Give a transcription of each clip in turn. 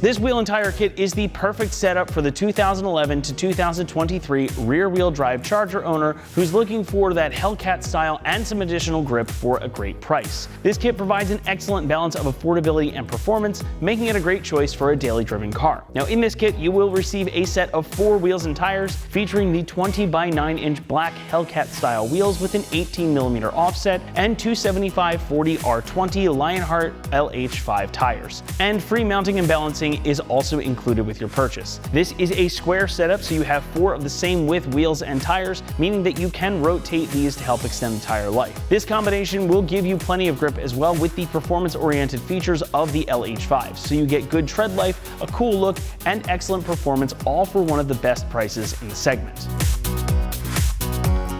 This wheel and tire kit is the perfect setup for the 2011 to 2023 rear-wheel drive Charger owner who's looking for that Hellcat style and some additional grip for a great price. This kit provides an excellent balance of affordability and performance, making it a great choice for a daily driven car. Now in this kit, you will receive a set of 4 wheels and tires featuring the 20 by 9 inch black Hellcat style wheels with an 18mm offset and 275/40 R20 Lionhart LH5 tires. And free mounting and balancing is also included with your purchase. This is a square setup, so you have 4 of the same width wheels and tires, meaning that you can rotate these to help extend the tire life. This combination will give you plenty of grip as well with the performance-oriented features of the LH5, so you get good tread life, a cool look, and excellent performance, all for one of the best prices in the segment.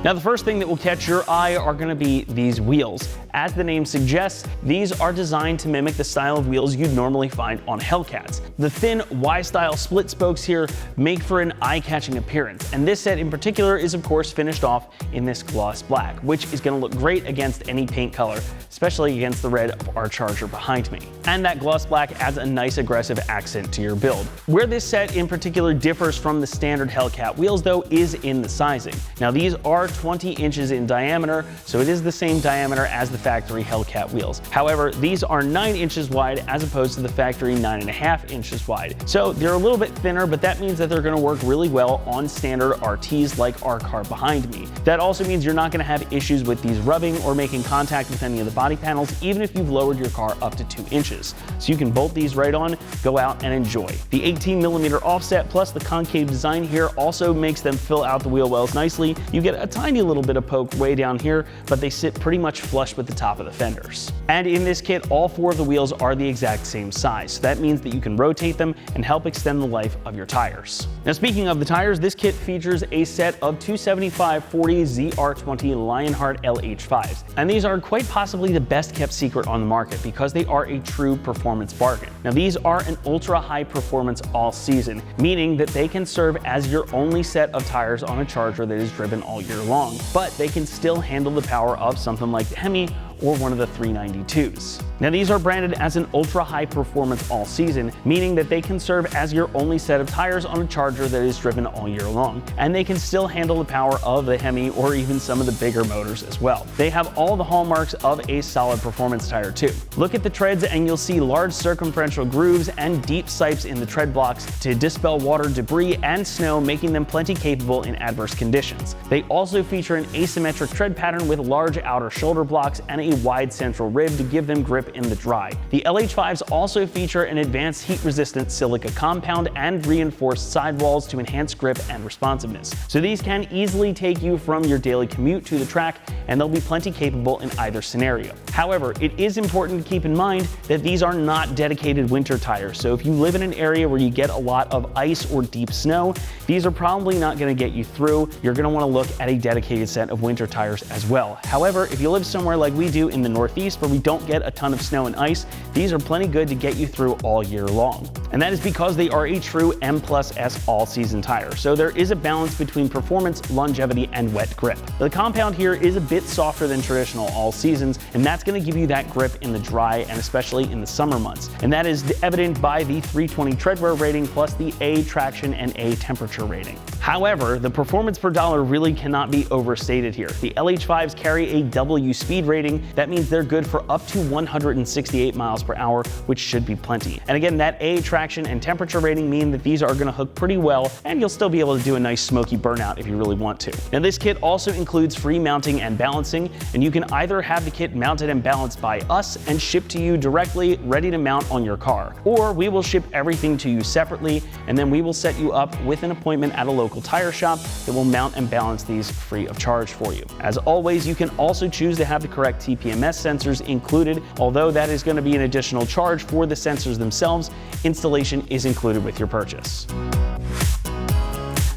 Now the first thing that will catch your eye are going to be these wheels. As the name suggests, these are designed to mimic the style of wheels you'd normally find on Hellcats. The thin Y-style split spokes here make for an eye-catching appearance, and this set in particular is of course finished off in this gloss black, which is going to look great against any paint color, especially against the red of our Charger behind me. And that gloss black adds a nice aggressive accent to your build. Where this set in particular differs from the standard Hellcat wheels though is in the sizing. Now these are 20 inches in diameter, so it is the same diameter as the factory Hellcat wheels. However, these are 9 inches wide as opposed to the factory 9.5 inches wide. So they're a little bit thinner, but that means that they're going to work really well on standard RTs like our car behind me. That also means you're not going to have issues with these rubbing or making contact with any of the body panels, even if you've lowered your car up to 2 inches. So you can bolt these right on, go out and enjoy. The 18mm offset plus the concave design here also makes them fill out the wheel wells nicely. You get a tiny little bit of poke way down here, but they sit pretty much flush with the top of the fenders. And in this kit, all 4 of the wheels are the exact same size, so that means that you can rotate them and help extend the life of your tires. Now speaking of the tires, this kit features a set of 275/40 ZR20 Lionhart LH5s, and these are quite possibly the best kept secret on the market because they are a true performance bargain. Now these are an ultra high performance all season, meaning that they can serve as your only set of tires on a Charger that is driven all year long, but they can still handle the power of something like the Hemi or one of the 392s. Now these are branded as an ultra high performance all season, meaning that they can serve as your only set of tires on a Charger that is driven all year long, and they can still handle the power of the Hemi or even some of the bigger motors as well. They have all the hallmarks of a solid performance tire too. Look at the treads and you'll see large circumferential grooves and deep sipes in the tread blocks to dispel water, debris, and snow, making them plenty capable in adverse conditions. They also feature an asymmetric tread pattern with large outer shoulder blocks and a wide central rib to give them grip in the dry. The LH5s also feature an advanced heat-resistant silica compound and reinforced sidewalls to enhance grip and responsiveness. So these can easily take you from your daily commute to the track, and they'll be plenty capable in either scenario. However, it is important to keep in mind that these are not dedicated winter tires, so if you live in an area where you get a lot of ice or deep snow, these are probably not going to get you through. You're going to want to look at a dedicated set of winter tires as well. However, if you live somewhere like we do in the Northeast where we don't get a ton of snow and ice, these are plenty good to get you through all year long. And that is because they are a true M+S all-season tire, so there is a balance between performance, longevity, and wet grip. The compound here is a bit softer than traditional all-seasons, and that's going to give you that grip in the dry and especially in the summer months. And that is evident by the 320 treadwear rating plus the A traction and A temperature rating. However, the performance per dollar really cannot be overstated here. The LH5s carry a W speed rating. That means they're good for up to 168 miles per hour, which should be plenty. And again, that A traction and temperature rating mean that these are going to hook pretty well, and you'll still be able to do a nice smoky burnout if you really want to. Now this kit also includes free mounting and balancing, and you can either have the kit mounted and balanced by us and shipped to you directly ready to mount on your car, or we will ship everything to you separately, and then we will set you up with an appointment at a local tire shop that will mount and balance these free of charge for you. As always, you can also choose to have the correct TPMS sensors included, although that is going to be an additional charge for the sensors themselves. Installation is included with your purchase.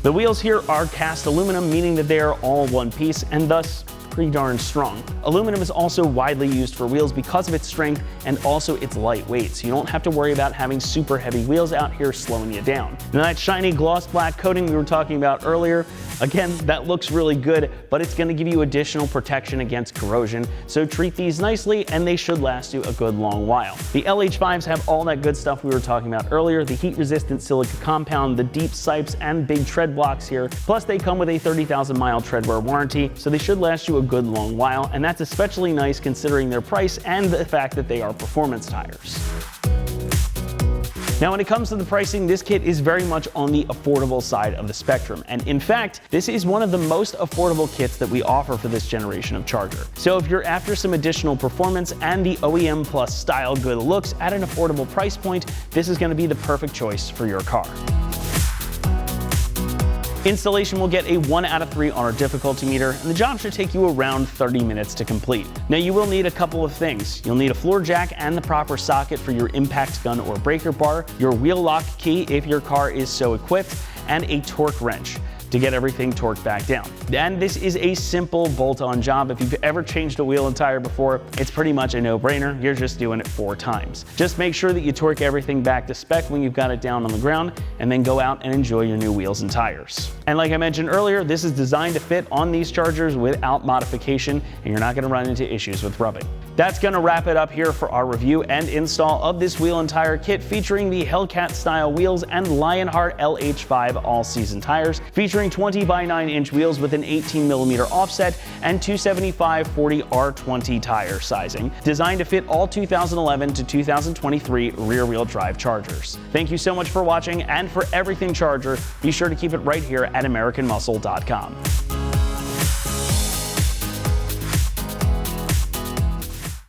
The wheels here are cast aluminum, meaning that they are all one piece and thus pretty darn strong. Aluminum is also widely used for wheels because of its strength and also its lightweight, so you don't have to worry about having super heavy wheels out here slowing you down. Now that shiny gloss black coating we were talking about earlier, again, that looks really good, but it's going to give you additional protection against corrosion, so treat these nicely and they should last you a good long while. The LH5s have all that good stuff we were talking about earlier, the heat-resistant silica compound, the deep sipes, and big tread blocks here, plus they come with a 30,000-mile treadwear warranty, so they should last you a good long while, and that's especially nice considering their price and the fact that they are performance tires. Now when it comes to the pricing, this kit is very much on the affordable side of the spectrum, and in fact, this is one of the most affordable kits that we offer for this generation of charger. So if you're after some additional performance and the OEM plus style good looks at an affordable price point, this is going to be the perfect choice for your car. Installation will get a 1 out of 3 on our difficulty meter, and the job should take you around 30 minutes to complete. Now you will need a couple of things. You'll need a floor jack and the proper socket for your impact gun or breaker bar, your wheel lock key if your car is so equipped, and a torque wrench to get everything torqued back down. And this is a simple bolt-on job. If you've ever changed a wheel and tire before, it's pretty much a no-brainer. You're just doing it 4 times. Just make sure that you torque everything back to spec when you've got it down on the ground, and then go out and enjoy your new wheels and tires. And like I mentioned earlier, this is designed to fit on these chargers without modification, and you're not gonna run into issues with rubbing. That's gonna wrap it up here for our review and install of this wheel and tire kit featuring the Hellcat style wheels and Lionhart LH5 all-season tires, featuring 20 by 9 inch wheels with an 18mm offset and 275/40 R20 tire sizing, designed to fit all 2011 to 2023 rear-wheel drive chargers. Thank you so much for watching, and for everything Charger, be sure to keep it right here at AmericanMuscle.com.